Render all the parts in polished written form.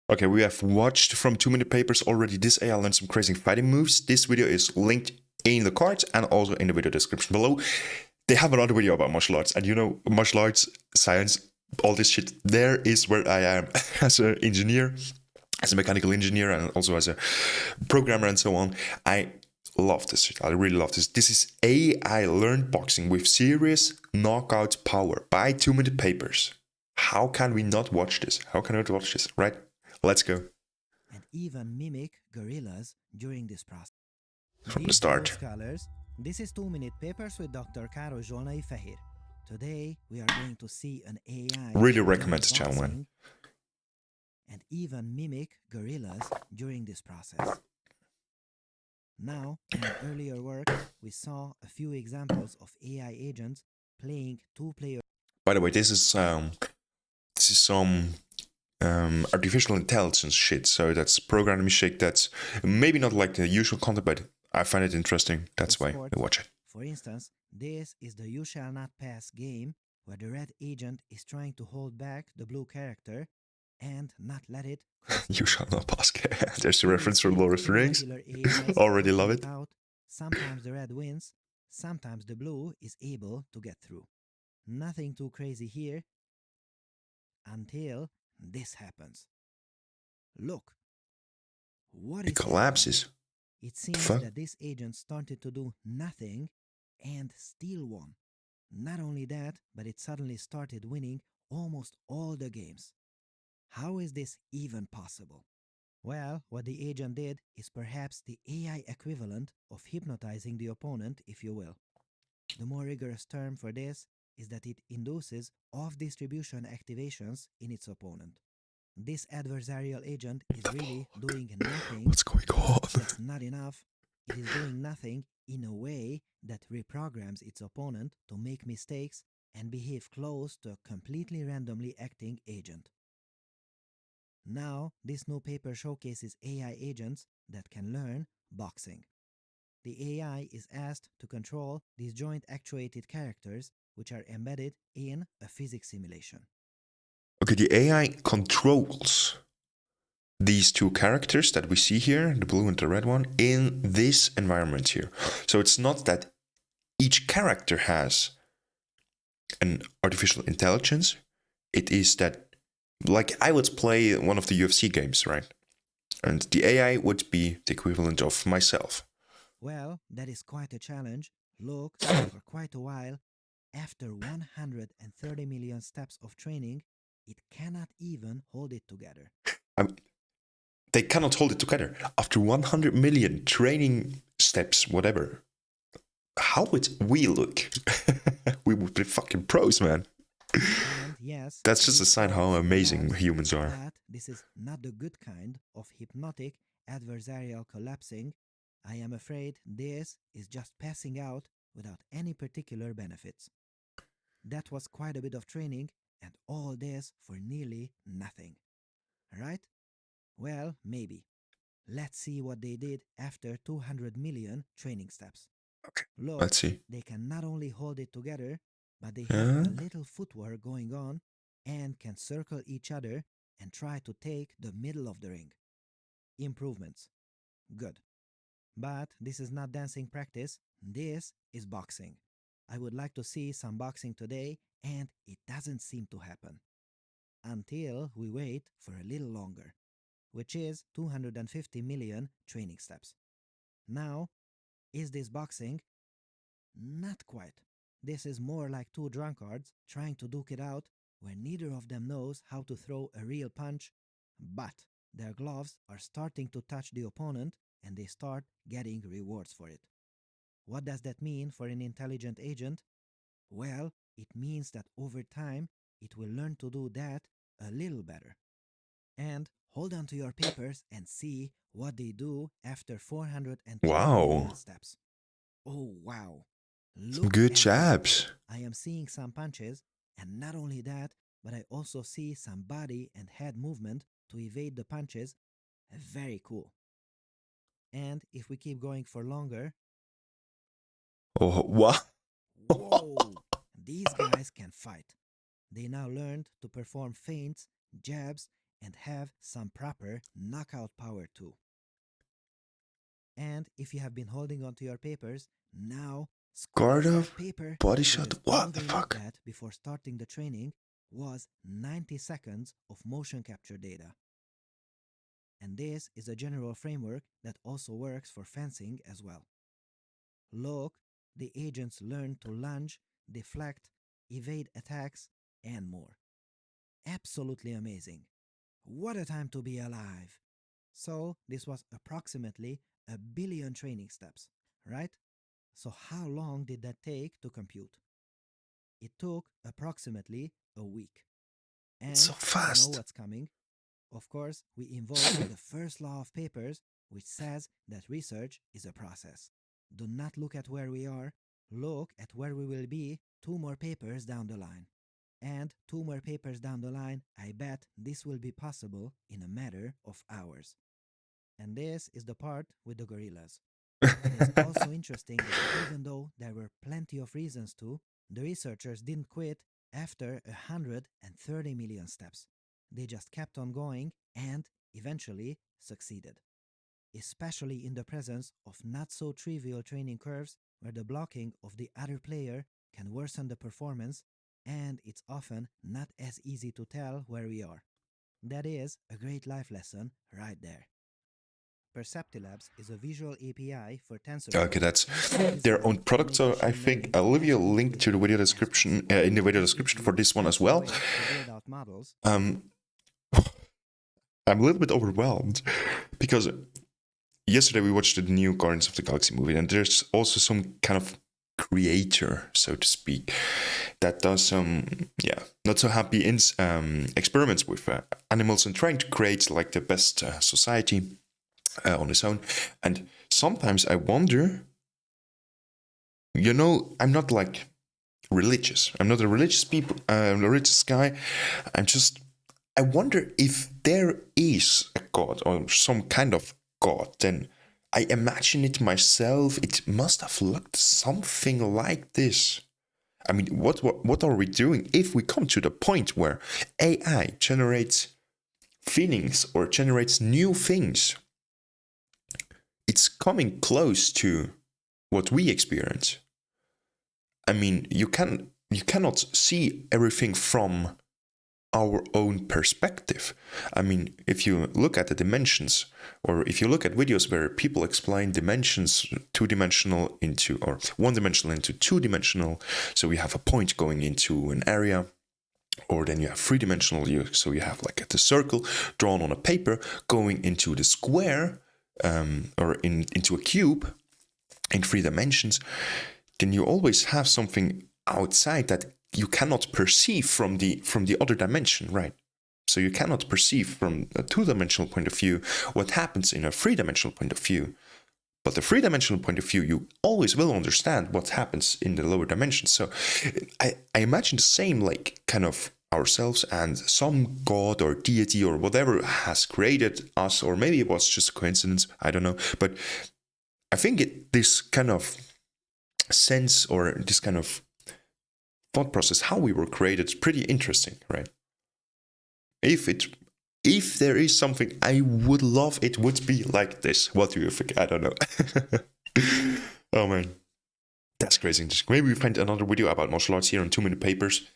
Okay, we have watched from 2-minute papers already. This AI learned some crazy fighting moves. This video is linked in the cards and also in the video description below. They have another video about martial arts, and you know, martial arts, science, all this shit, there is where I am as an engineer, as a mechanical engineer, and also as a programmer and so on. I love this shit. I really love this. This is AI learned boxing with serious knockout power by 2-minute papers. How can we not watch this? How can we not watch this, right? Let's go. And even mimic gorillas during this process. From the start. Scholars, this is 2-minute papers with Dr. Károly Zsolnai Fehér. Today we are going to see an AI really recommend this channel, man. And even mimic gorillas during this process. Now, in an earlier work, we saw a few examples of AI agents playing two-player. By the way, this is some artificial intelligence shit. So that's programming shit. That's maybe not like the usual content, but I find it interesting. That's why I watch it. For instance, this is the You Shall Not Pass game, where the red agent is trying to hold back the blue character and not let it cross. You shall not pass. There's a reference for Lord of the Rings. Already love it. Sometimes the red wins, sometimes the blue is able to get through. Nothing too crazy here until this happens. Look. What it collapses. Happening? It seems that this agent started to do nothing and still won. Not only that, but it suddenly started winning almost all the games. How is this even possible? Well, what the agent did is perhaps the AI equivalent of hypnotizing the opponent, if you will. The more rigorous term for this is that it induces off-distribution activations in its opponent. This adversarial agent is really doing nothing. What's going on? That's not enough. It is doing nothing in a way that reprograms its opponent to make mistakes and behave close to a completely randomly acting agent. Now, this new paper showcases AI agents that can learn boxing. The AI is asked to control these joint-actuated characters, which are embedded in a physics simulation. Okay, the AI controls these two characters that we see here, the blue and the red one, in this environment here. So it's not that each character has an artificial intelligence. It is that, like I would play one of the UFC games, right? And the AI would be the equivalent of myself. Well, that is quite a challenge. Look, for quite a while, after 130 million steps of training, it cannot even hold it together. They cannot hold it together. After 100 million training steps, whatever, how would we look? We would be fucking pros, man. And yes, that's just a sign how amazing humans are. But this is not the good kind of hypnotic adversarial collapsing. I am afraid this is just passing out without any particular benefits. That was quite a bit of training, and all this for nearly nothing. Right? Well, maybe. Let's see what they did after 200 million training steps. Okay, look, let's see. They can not only hold it together, but they have a little footwork going on and can circle each other and try to take the middle of the ring. Improvements. Good. But this is not dancing practice, this is boxing. I would like to see some boxing today, and it doesn't seem to happen. Until we wait for a little longer, which is 250 million training steps. Now, is this boxing? Not quite. This is more like two drunkards trying to duke it out where neither of them knows how to throw a real punch, but their gloves are starting to touch the opponent and they start getting rewards for it. What does that mean for an intelligent agent? Well, it means that over time, it will learn to do that a little better. And hold on to your papers and see what they do after 420 steps. Oh, wow. Some good jabs. I am seeing some punches, and not only that, but I also see some body and head movement to evade the punches. Very cool. And if we keep going for longer... Oh, what? Whoa! These guys can fight. They now learned to perform feints, jabs, and have some proper knockout power too. And if you have been holding on to your papers, now Guard squeeze up, that paper, body shot. because all What the they fuck? looked at before starting the training was 90 seconds of motion capture data. And this is a general framework that also works for fencing as well. Look, the agents learn to lunge, deflect, evade attacks, and more. Absolutely amazing. What a time to be alive! So, this was approximately 1 billion training steps, right? So, how long did that take to compute? It took approximately a week. It's so And you know fast. what's coming? Of course, we invoke the first law of papers, which says that research is a process. Do not look at where we are, look at where we will be 2 more papers down the line. And 2 more papers down the line, I bet this will be possible in a matter of hours. And this is the part with the gorillas. It is also interesting that even though there were plenty of reasons to, the researchers didn't quit after 130 million steps. They just kept on going and eventually succeeded. Especially in the presence of not so trivial training curves where the blocking of the other player can worsen the performance, and it's often not as easy to tell where we are. That is a great life lesson right there. Perceptilabs is a visual API for TensorFlow. Okay, that's TensorFlow is their built own to product. make So I machine think learning I'll leave you a as link to the video intuitive as description possible. in the video It description gives for you this one as simple well. ways to build out models. I'm a little bit overwhelmed because yesterday we watched the new Guardians of the Galaxy movie, and there's also some kind of creator, so to speak, that does some not so happy experiments with animals and trying to create like the best society on his own. And sometimes I wonder, I'm not like religious. I'm not a religious guy. I wonder if there is a God or some kind of God. Then I imagine it myself. It must have looked something like this. I mean, what are we doing if we come to the point where AI generates feelings or generates new things? It's coming close to what we experience. I mean, you cannot see everything from our own perspective. I mean, if you look at the dimensions, or if you look at videos where people explain dimensions, 2-dimensional into, or 1-dimensional into 2-dimensional, so we have a point going into an area, or then you have 3-dimensional, so you have like the circle drawn on a paper going into the square, or into a cube in 3 dimensions, then you always have something outside that you cannot perceive from the other dimension, right? So you cannot perceive from a 2-dimensional point of view what happens in a 3-dimensional point of view. But the 3-dimensional point of view, you always will understand what happens in the lower dimensions. So I imagine the same, like, kind of ourselves and some god or deity or whatever has created us, or maybe it was just a coincidence, I don't know. But I think this kind of sense, or this kind of thought process, how we were created, is pretty interesting, right? If there is something I would love, it would be like this. What do you think? I don't know. Oh man, that's crazy. Maybe we find another video about martial arts here on 2-Minute Papers.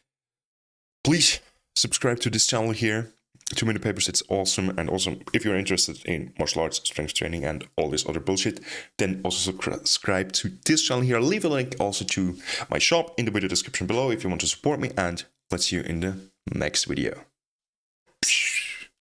Please subscribe to this channel here. 2-Minute Papers, it's awesome. And also, if you're interested in martial arts, strength training, and all this other bullshit, then also subscribe to this channel here. I'll leave a link also to my shop in the video description below if you want to support me. And let's see you in the next video.